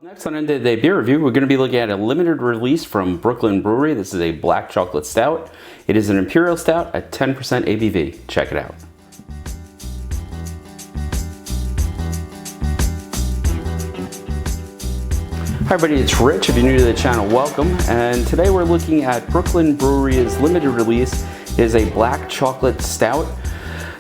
Next on End of the Day Beer Review, we're going to be looking at a limited release from Brooklyn Brewery. This is a black chocolate stout. It is an imperial stout at 10% ABV. Check it out. Hi everybody, it's Rich. If you're new to the channel, welcome. And today we're looking at Brooklyn Brewery's limited release. It is a black chocolate stout.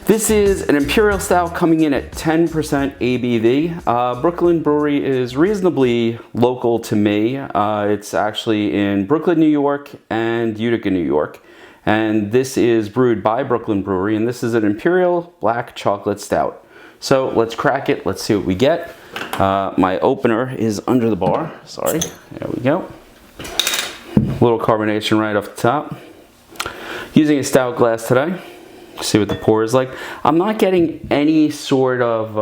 This is an imperial stout coming in at 10% ABV. Brooklyn Brewery is reasonably local to me. It's actually in Brooklyn, New York and Utica, New York. And this is brewed by Brooklyn Brewery, and this is an imperial black chocolate stout. So let's crack it. Let's see what we get. My opener is under the bar. Sorry. There we go. Little carbonation right off the top. Using a stout glass today. See what the pour is like. I'm not getting any sort of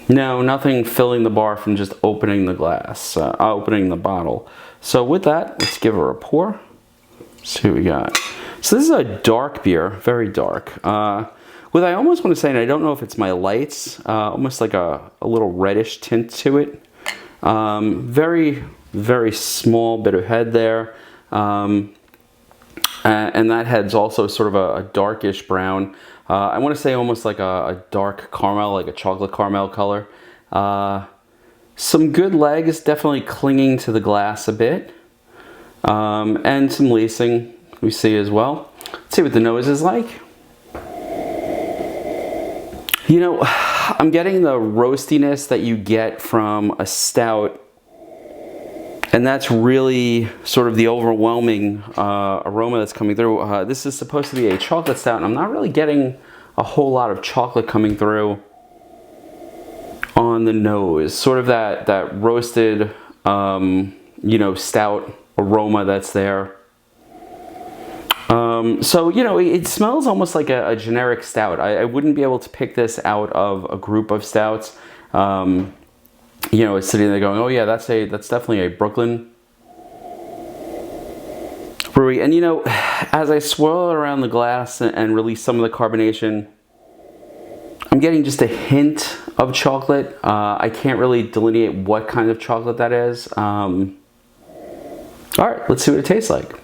no, nothing filling the bar from just opening the glass, opening the bottle. So with that, let's give her a pour. See what we got. So this is a dark beer, very dark. With I almost want to say, and I don't know if it's my lights, almost like a little reddish tint to it. Very, very small bit of head there. And that head's also sort of a darkish brown. I want to say almost like a dark caramel, like a chocolate caramel color. Some good legs, definitely clinging to the glass a bit. And some lacing we see as well. Let's see what the nose is like. You know, I'm getting the roastiness that you get from a stout. And that's really sort of the overwhelming aroma that's coming through. This is supposed to be a chocolate stout, and I'm not really getting a whole lot of chocolate coming through on the nose. Sort of that roasted, you know, stout aroma that's there. So, you know, it smells almost like a generic stout. I wouldn't be able to pick this out of a group of stouts. You know, it's sitting there going, oh yeah, that's definitely a Brooklyn Brewery. And you know, as I swirl it around the glass and release some of the carbonation, I'm getting just a hint of chocolate. I can't really delineate what kind of chocolate that is. All right, let's see what it tastes like.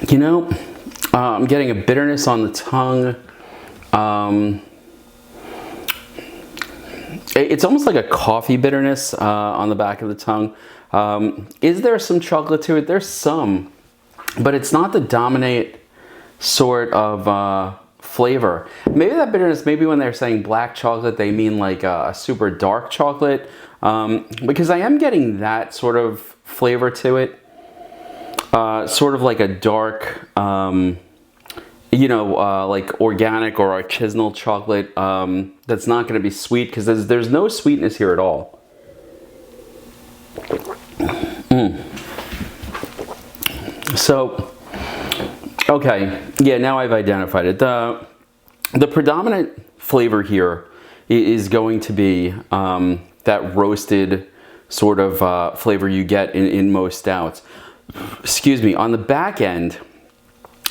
You know, I'm getting a bitterness on the tongue. It's almost like a coffee bitterness on the back of the tongue. Is there some chocolate to it? There's some, but it's not the dominant sort of flavor. Maybe that bitterness, maybe when they're saying black chocolate, they mean like a super dark chocolate, because I am getting that sort of flavor to it. Sort of like a dark, you know, like organic or artisanal chocolate that's not going to be sweet, because there's no sweetness here at all. So, okay, yeah, now I've identified it. The predominant flavor here is going to be that roasted sort of flavor you get in most stouts. Excuse me, on the back end,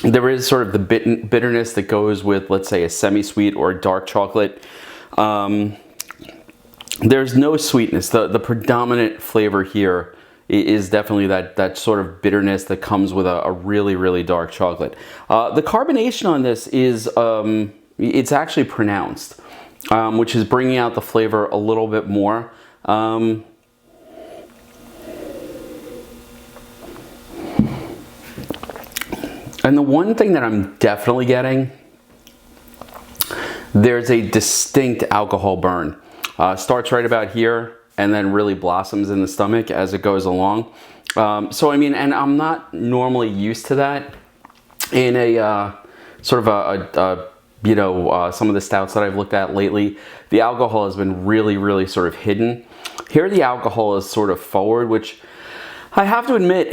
there is sort of the bitterness that goes with, let's say, a semi-sweet or a dark chocolate. There's no sweetness. The predominant flavor here is definitely that sort of bitterness that comes with a really, really dark chocolate. The carbonation on this is, it's actually pronounced, which is bringing out the flavor a little bit more. And the one thing that I'm definitely getting, there's a distinct alcohol burn. Starts right about here and then really blossoms in the stomach as it goes along. So I mean, and I'm not normally used to that in a sort of you know, some of the stouts that I've looked at lately. The alcohol has been really, really sort of hidden. Here the alcohol is sort of forward, which I have to admit,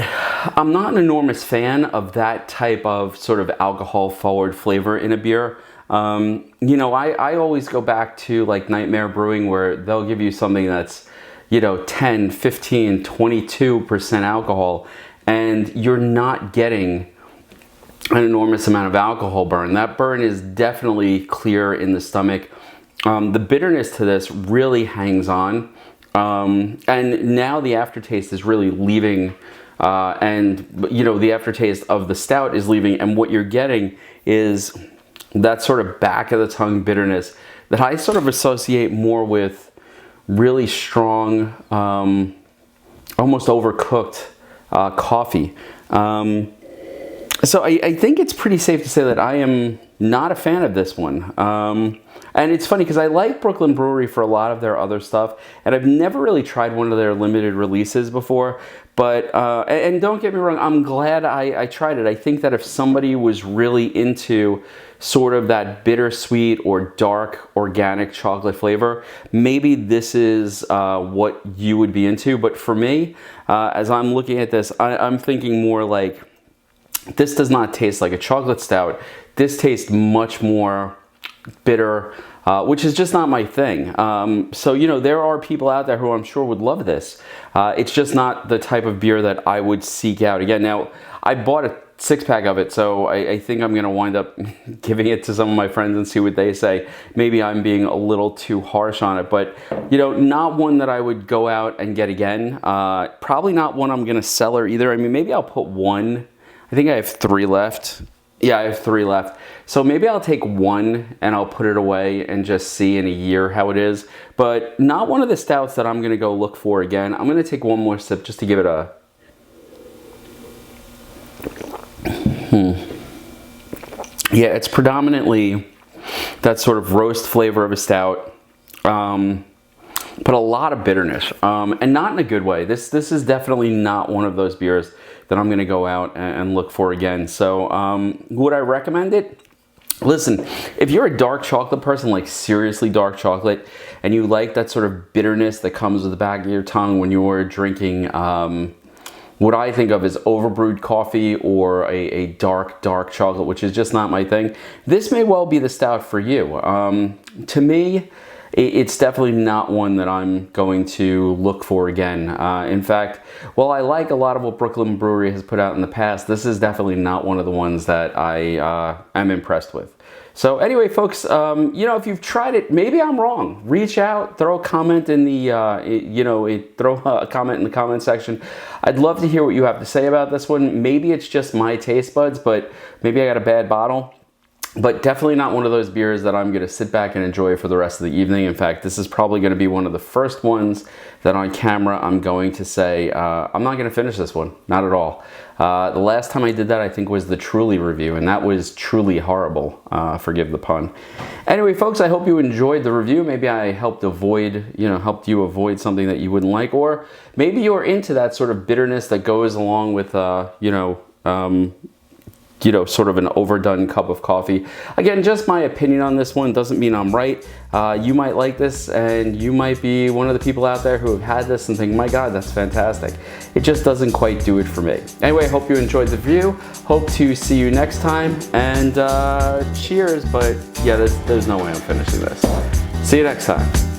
I'm not an enormous fan of that type of sort of alcohol forward flavor in a beer. You know, I always go back to like Nightmare Brewing, where they'll give you something that's, 10, 15, 22% alcohol, and you're not getting an enormous amount of alcohol burn. That burn is definitely clear in the stomach. The bitterness to this really hangs on, and now the aftertaste is really leaving, and the aftertaste of the stout is leaving, and what you're getting is that sort of back of the tongue bitterness that I sort of associate more with really strong, almost overcooked coffee. So I think it's pretty safe to say that I am not a fan of this one. And it's funny because I like Brooklyn Brewery for a lot of their other stuff, and I've never really tried one of their limited releases before. But, and don't get me wrong, I'm glad I tried it. I think that if somebody was really into sort of that bittersweet or dark organic chocolate flavor, maybe this is what you would be into. But for me, as I'm looking at this, I'm thinking more like, this does not taste like a chocolate stout. This tastes much more bitter, which is just not my thing. So, there are people out there who I'm sure would love this. It's just not the type of beer that I would seek out. Again, now, I bought a 6-pack of it, so I think I'm gonna wind up giving it to some of my friends and see what they say. Maybe I'm being a little too harsh on it, but not one that I would go out and get again. Probably not one I'm gonna cellar either. I mean, maybe I'll put one. I think I have 3 left. Yeah, I have 3 left. So maybe I'll take one and I'll put it away and just see in a year how it is. But not one of the stouts that I'm gonna go look for again. I'm gonna take one more sip just to give it a... Yeah, it's predominantly that sort of roast flavor of a stout, but a lot of bitterness, and not in a good way. This is definitely not one of those beers that I'm gonna go out and look for again. So would I recommend it? Listen, if you're a dark chocolate person, like seriously dark chocolate, and you like that sort of bitterness that comes with the back of your tongue when you're drinking what I think of as overbrewed coffee or a dark chocolate, which is just not my thing, this may well be the stout for you. To me, it's definitely not one that I'm going to look for again. In fact, while I like a lot of what Brooklyn Brewery has put out in the past, this is definitely not one of the ones that I am impressed with. So anyway, folks, if you've tried it, maybe I'm wrong. Reach out, throw a comment in the, throw a comment in the comment section. I'd love to hear what you have to say about this one. Maybe it's just my taste buds, but maybe I got a bad bottle. But definitely not one of those beers that I'm gonna sit back and enjoy for the rest of the evening. In fact, this is probably gonna be one of the first ones that on camera I'm going to say, I'm not gonna finish this one, not at all. The last time I did that, I think, was the Truly review, and that was truly horrible, forgive the pun. Anyway, folks, I hope you enjoyed the review. Maybe I helped you avoid something that you wouldn't like, or maybe you're into that sort of bitterness that goes along with, sort of an overdone cup of coffee. Again, just my opinion on this one, doesn't mean I'm right. You might like this, and you might be one of the people out there who have had this and think, my God, that's fantastic. It just doesn't quite do it for me. Anyway, hope you enjoyed the review. Hope to see you next time, and cheers, but yeah, there's no way I'm finishing this. See you next time.